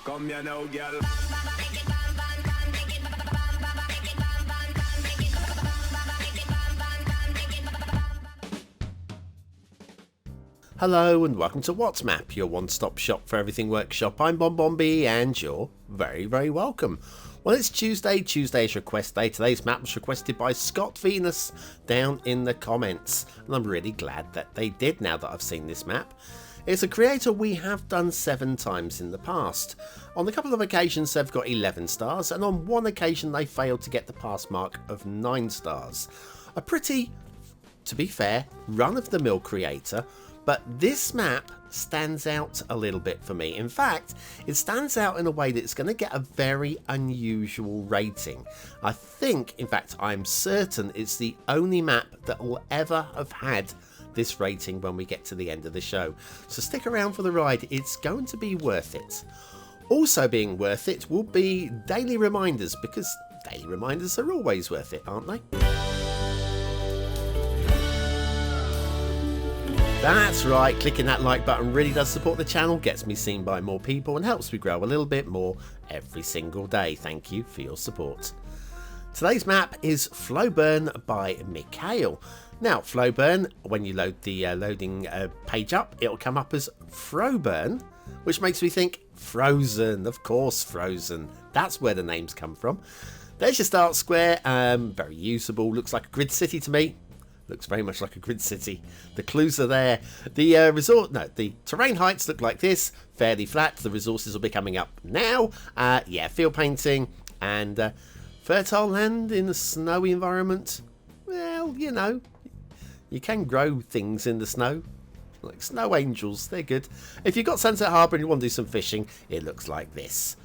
Come here now, girl. Hello and welcome to What's Map, your one-stop shop for everything workshop. I'm BonBonB and you're very, very welcome. Well, it's Tuesday. Tuesday is request day. Today's map was requested by Scott Venus down in the comments, and I'm really glad that they did now that I've seen this map. It's a creator we have done 7 times in the past. On a couple of occasions they've got 11 stars, and on one occasion they failed to get the pass mark of 9 stars. A pretty, to be fair, run-of-the-mill creator, but this map stands out a little bit for me. In fact, it stands out in a way that it's going to get a very unusual rating. I think, in fact, I'm certain it's the only map that will ever have had this rating when we get to the end of the show. So stick around for the ride, it's going to be worth it. Also being worth it will be daily reminders, because daily reminders are always worth it, aren't they? That's right, clicking that like button really does support the channel, gets me seen by more people and helps me grow a little bit more every single day. Thank you for your support. Today's map is Flobern by Mikhail. Now, Flobern, when you load the loading page up, it'll come up as Flobern, which makes me think Frozen. Of course, Frozen. That's where the names come from. There's your start square. Very usable. Looks like a grid city to me. Looks very much like a grid city. The clues are there. The the terrain heights look like this. Fairly flat. The resources will be coming up now. Yeah, field painting and fertile land in a snowy environment. Well, you know, you can grow things in the snow. Like snow angels, they're good. If you've got Sunset Harbour and you want to do some fishing, it looks like this.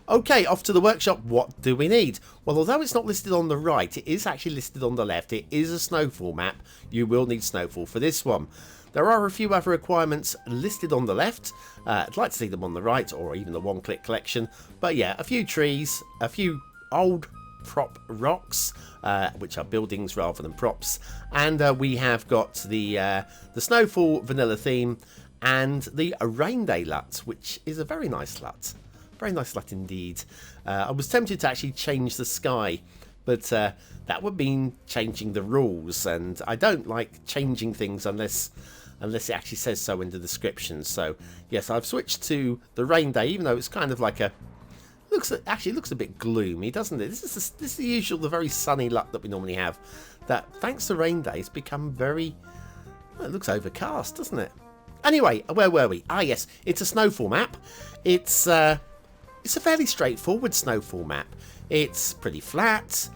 Okay, off to the workshop. What do we need? Well, although it's not listed on the right, it is actually listed on the left. It is a snowfall map. You will need snowfall for this one. There are a few other requirements listed on the left. I'd like to see them on the right, or even the one-click collection. But yeah, a few trees, a few old prop rocks, which are buildings rather than props, and we have got the snowfall vanilla theme and the rain day LUT, which is a very nice LUT. Very nice LUT indeed. I was tempted to actually change the sky, but that would mean changing the rules, and I don't like changing things unless it actually says so in the description. So yes, I've switched to the rain day, even though it's kind of like a actually looks a bit gloomy, doesn't it? This is the usual, the very sunny LUT that we normally have. That, thanks to rain days, become very... Well, it looks overcast, doesn't it? Anyway, where were we? Ah, yes, it's a snowfall map. It's a fairly straightforward snowfall map. It's pretty flat.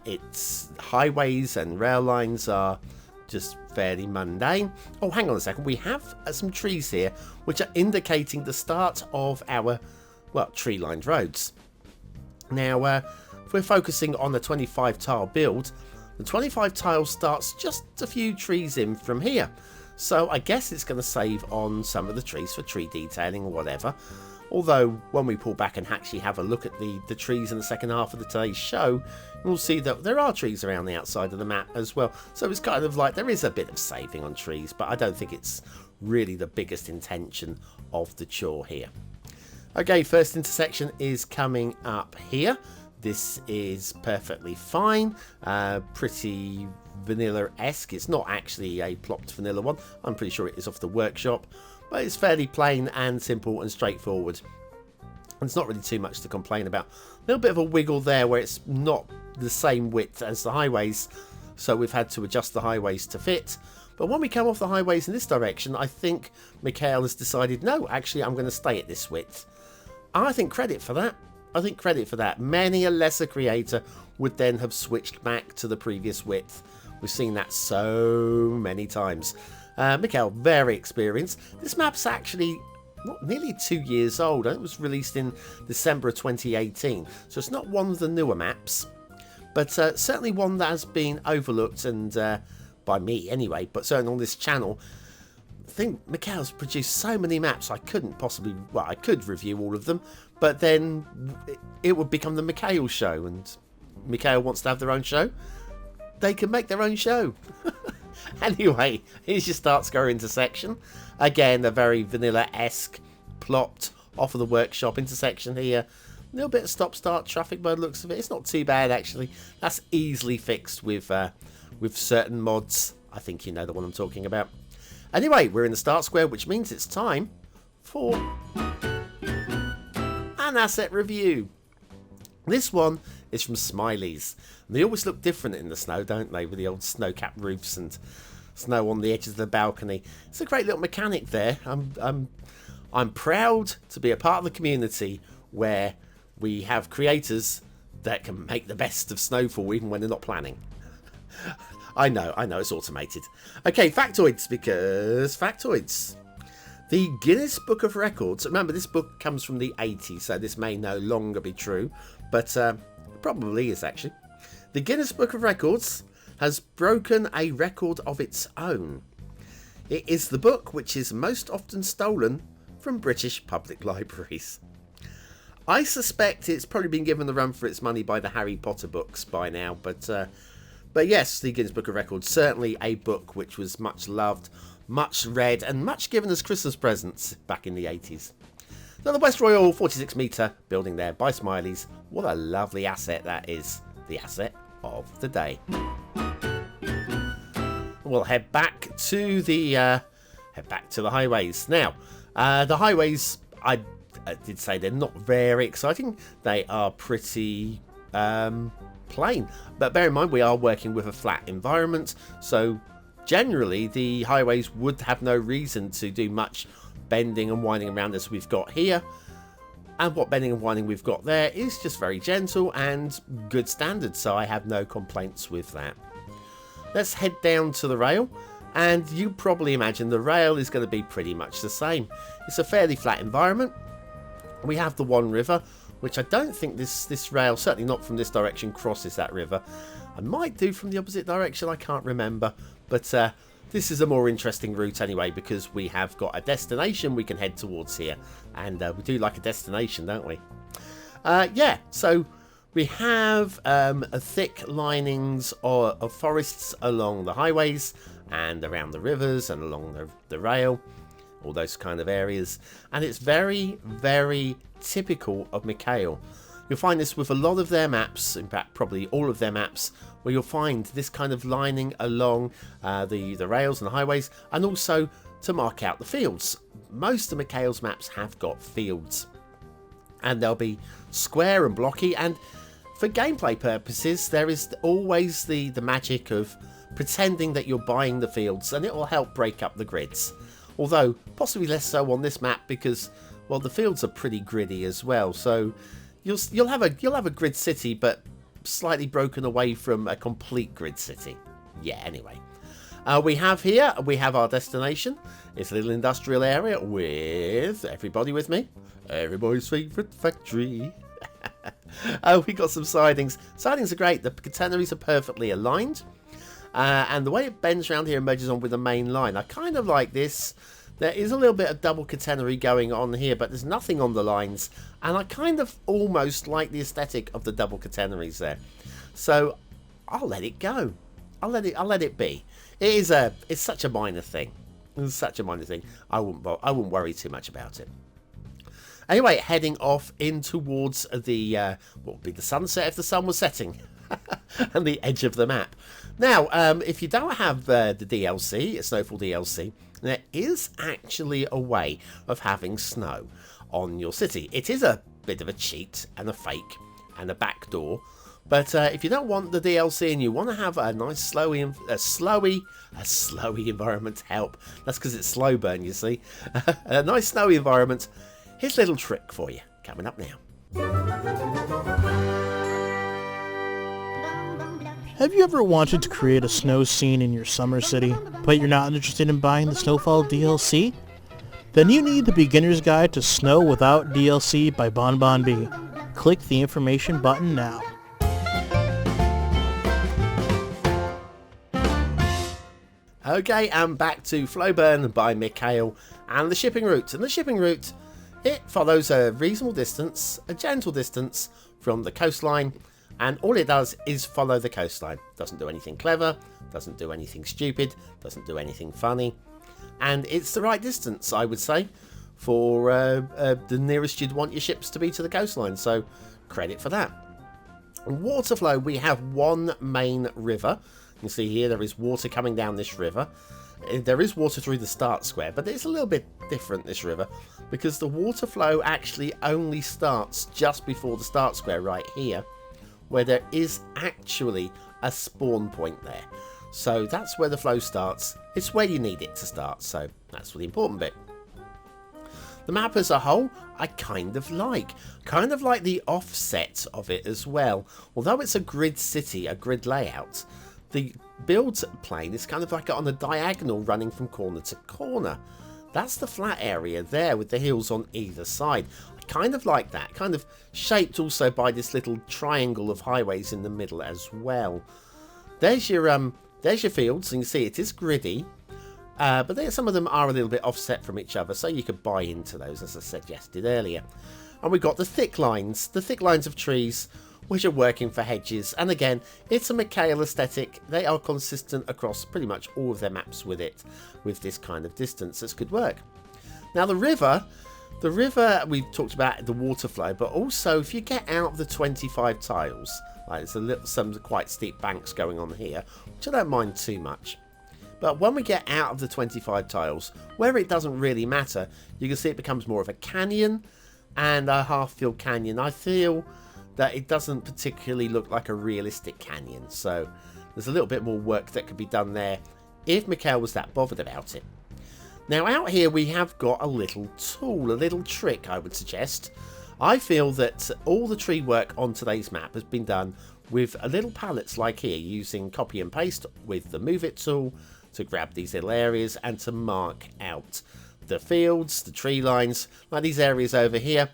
Its highways and rail lines are just fairly mundane. Oh, hang on a second. We have some trees here, which are indicating the start of our... well, tree-lined roads. Now, if we're focusing on the 25 tile build, the 25 tile starts just a few trees in from here. So I guess it's going to save on some of the trees for tree detailing or whatever. Although, when we pull back and actually have a look at the trees in the second half of today's show, we'll see that there are trees around the outside of the map as well. So it's kind of like there is a bit of saving on trees, but I don't think it's really the biggest intention of the chore here. Okay, first intersection is coming up here. This is perfectly fine. Pretty vanilla-esque. It's not actually a plopped vanilla one. I'm pretty sure it is off the workshop. But it's fairly plain and simple and straightforward. And it's not really too much to complain about. A little bit of a wiggle there where it's not the same width as the highways. So we've had to adjust the highways to fit. But when we come off the highways in this direction, I think Mikhail has decided, no, actually I'm going to stay at this width. I think credit for that. I think credit for that. Many a lesser creator would then have switched back to the previous width. We've seen that so many times. Mikhail, very experienced. This map's actually nearly 2 years old. It was released in December of 2018. So it's not one of the newer maps. But certainly one that has been overlooked, and by me anyway, but certainly on this channel. I think Mikhail's produced so many maps I couldn't possibly... Well, I could review all of them, but then it would become the Mikhail show, and Mikhail wants to have their own show. They can make their own show. Anyway, here's your start square intersection. Again, a very vanilla-esque plopped off of the workshop intersection here. A little bit of stop-start traffic by the looks of it. It's not too bad, actually. That's easily fixed with certain mods. I think you know the one I'm talking about. Anyway, we're in the start square, which means it's time for an asset review. This one is from Smilies. And they always look different in the snow, don't they? With the old snow-capped roofs and snow on the edges of the balcony. It's a great little mechanic there. I'm proud to be a part of the community where we have creators that can make the best of snowfall even when they're not planning. I know, it's automated. Okay, factoids, because factoids. The Guinness Book of Records, remember this book comes from the 80s, so this may no longer be true, but it probably is actually. The Guinness Book of Records has broken a record of its own. It is the book which is most often stolen from British public libraries. I suspect it's probably been given the run for its money by the Harry Potter books by now, but yes, the Guinness Book of Records, certainly a book which was much loved, much read, and much given as Christmas presents back in the 80s. So the West Royal 46 metre building there by Smilies, what a lovely asset that is, the asset of the day. We'll head back to the highways now. The highways, I did say they're not very exciting. They are pretty plain. But bear in mind, we are working with a flat environment, so generally the highways would have no reason to do much bending and winding around as we've got here. And what bending and winding we've got there is just very gentle and good standard, so I have no complaints with that. Let's head down to the rail. And you probably imagine the rail is going to be pretty much the same. It's a fairly flat environment. We have the one river, which I don't think this rail, certainly not from this direction, crosses that river. I might do from the opposite direction, I can't remember. But this is a more interesting route anyway, because we have got a destination we can head towards here. And we do like a destination, don't we? Yeah, so we have thick linings of forests along the highways and around the rivers and along the rail, all those kind of areas. And it's very, very typical of Mikhail. You'll find this with a lot of their maps, in fact probably all of their maps, where you'll find this kind of lining along the rails and the highways, and also to mark out the fields. Most of Mikhail's maps have got fields, and they'll be square and blocky, and for gameplay purposes there is always the magic of pretending that you're buying the fields, and it will help break up the grids. Although possibly less so on this map, because well, the fields are pretty gritty as well. So you'll have a grid city, but slightly broken away from a complete grid city. Yeah. Anyway, we have our destination. It's a little industrial area with everybody with me. Everybody's favourite factory. We got some sidings. Sidings are great. The catenaries are perfectly aligned. And the way it bends around here and merges on with the main line, I kind of like this. There is a little bit of double catenary going on here, but there's nothing on the lines, and I kind of almost like the aesthetic of the double catenaries there. So I'll let it go. I'll let it be. It's such a minor thing. It's such a minor thing. I wouldn't worry too much about it. Anyway, heading off in towards the what would be the sunset if the sun was setting, and the edge of the map. Now, if you don't have the DLC, Snowfall DLC, there is actually a way of having snow on your city. It is a bit of a cheat and a fake and a backdoor, but if you don't want the DLC and you want to have a nice slowy environment, help. That's because it's slow burn, you see. A nice snowy environment. Here's a little trick for you coming up now. Have you ever wanted to create a snow scene in your summer city, but you're not interested in buying the Snowfall DLC? Then you need the Beginner's Guide to Snow Without DLC by BonBonB. Click the information button now. Okay, and back to Flobern by Mikhail and the shipping route. And the shipping route, it follows a reasonable distance, a gentle distance from the coastline. And all it does is follow the coastline. Doesn't do anything clever, doesn't do anything stupid, doesn't do anything funny. And it's the right distance, I would say. for the nearest you'd want your ships to be to the coastline, so credit for that. Water flow, we have one main river. You can see here there is water coming down this river. There is water through the start square, but it's a little bit different, this river, because the water flow actually only starts just before the start square right here, where there is actually a spawn point there. So that's where the flow starts. It's where you need it to start, so that's the important bit. The map as a whole, I kind of like the offset of it as well. Although it's a grid city, a grid layout, the build plane is kind of like on a diagonal running from corner to corner. That's the flat area there with the hills on either side. I kind of like that, kind of shaped also by this little triangle of highways in the middle as well. There's your fields, and you can see it is griddy. But some of them are a little bit offset from each other, so you could buy into those, as I suggested earlier. And we've got the thick lines of trees, which are working for hedges. And again, it's a Mikhail aesthetic. They are consistent across pretty much all of their maps with it, with this kind of distance. That's good work. Now the river, we've talked about the water flow, but also if you get out of the 25 tiles, like there's some quite steep banks going on here, which I don't mind too much. But when we get out of the 25 tiles, where it doesn't really matter, you can see it becomes more of a canyon and a half-filled canyon. I feel that it doesn't particularly look like a realistic canyon, so there's a little bit more work that could be done there if Mikhail was that bothered about it. Now out here we have got a little tool, a little trick I would suggest. I feel that all the tree work on today's map has been done with little palettes like here, using copy and paste with the move it tool to grab these little areas and to mark out the fields, the tree lines, like these areas over here.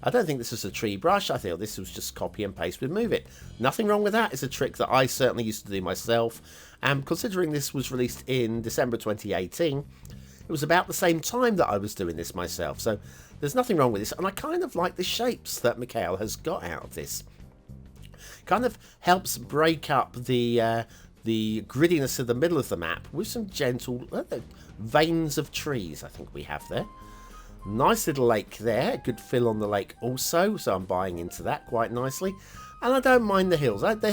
I don't think this was a tree brush. I feel this was just copy and paste with move it. Nothing wrong with that. It's a trick that I certainly used to do myself. And considering this was released in December 2018, it was about the same time that I was doing this myself. So there's nothing wrong with this. And I kind of like the shapes that Mikhail has got out of this. Kind of helps break up the grittiness of the middle of the map with some gentle veins of trees I think we have there. Nice little lake there, good fill on the lake also, so I'm buying into that quite nicely. And I don't mind the hills. The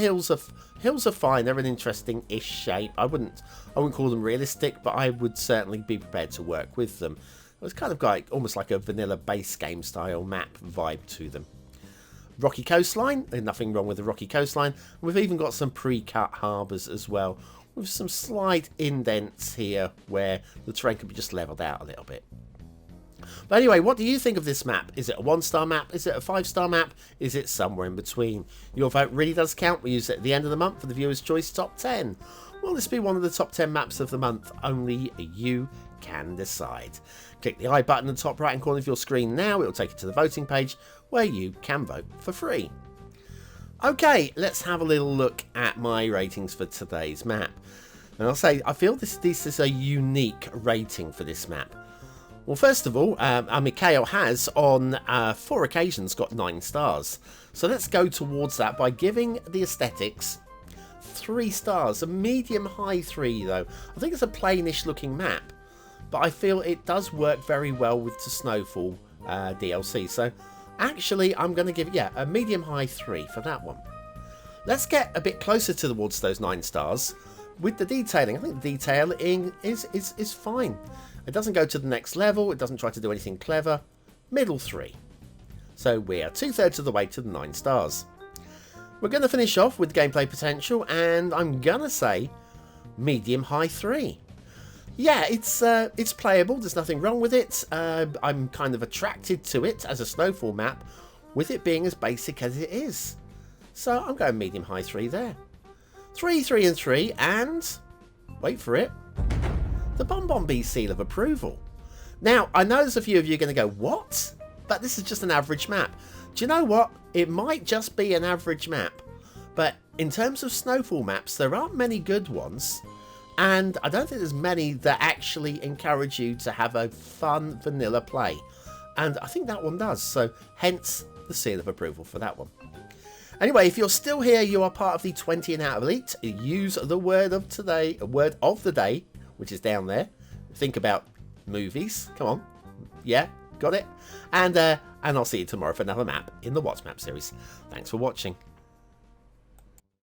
hills are fine. They're an interesting-ish shape. I wouldn't call them realistic, but I would certainly be prepared to work with them. It's kind of like almost like a vanilla base game style map vibe to them. Rocky coastline, there's nothing wrong with the rocky coastline. We've even got some pre-cut harbours as well, with some slight indents here where the terrain could be just levelled out a little bit. But anyway, what do you think of this map? Is it a 1-star map? Is it a 5-star map? Is it somewhere in between? Your vote really does count. We use it at the end of the month for the Viewer's Choice Top 10. Will this be one of the top 10 maps of the month? Only you can decide. Click the I button in the top right hand corner of your screen now. It will take you to the voting page where you can vote for free. Okay, let's have a little look at my ratings for today's map. And I'll say, I feel this is a unique rating for this map. Well, first of all, Mikhail has on 4 occasions got 9 stars. So let's go towards that by giving the aesthetics 3 stars. A medium high 3 though. I think it's a plainish looking map, but I feel it does work very well with the Snowfall DLC. So actually I'm going to give a medium high 3 for that one. Let's get a bit closer towards those 9 stars with the detailing. I think the detailing is fine. It doesn't go to the next level. It doesn't try to do anything clever. Middle 3. So we are 2/3 of the way to the 9 stars. We're going to finish off with gameplay potential, and I'm going to say medium high 3. Yeah, it's playable. There's nothing wrong with it. I'm kind of attracted to it as a Snowfall map, with it being as basic as it is. So I'm going medium high 3 there. 3, 3 and 3, and wait for it, the BonBonB seal of approval. Now, I know there's a few of you are going to go, what? But this is just an average map. Do you know what? It might just be an average map. But in terms of Snowfall maps, there aren't many good ones. And I don't think there's many that actually encourage you to have a fun vanilla play. And I think that one does. So hence the seal of approval for that one. Anyway, if you're still here, you are part of the 20 and out elite. Use the word of today, word of the day, which is down there. Think about movies. Come on. Yeah, Got it? And I'll see you tomorrow for another map in the What's Map series. Thanks for watching.